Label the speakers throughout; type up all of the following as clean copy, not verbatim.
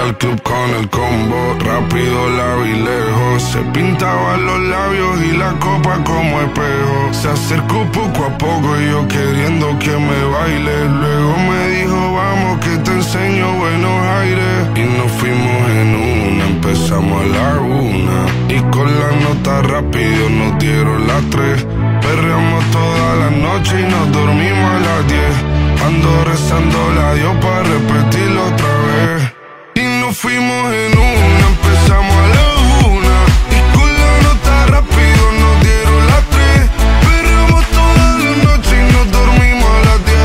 Speaker 1: al club con el combo, rápido la vi lejos. Se pintaba los labios y la copa como espejo. Se acercó poco a poco y yo queriendo que me baile. Luego me dijo vamos que te enseño buenos aires. Y nos fuimos en una, empezamos a la 1. Y con la nota rápido nos dieron las 3. Perreamos toda la noche y nos dormimos a las 10. Ando rezando la Dios para repetirlo otra vez. Y nos fuimos en una, empezamos a la 1. Y con la nota rápido nos dieron las 3. Perreamos toda la noche y nos dormimos a las 10.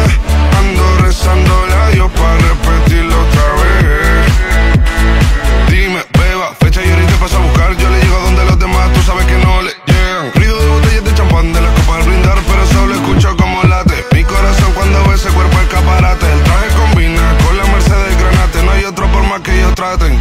Speaker 1: Ando rezando la Dios para repetirlo otra vez. Dime, beba, fecha y hora y te paso a buscar. Yo le llego a donde los demás, tú sabes que no le llegan. Ruido de botellas de champán, de las copas al brindar, pero solo escucho como late mi corazón cuando ve ese cuerpo escaparate. El traje combina con la Mercedes Granate, no hay otro por más que ellos traten.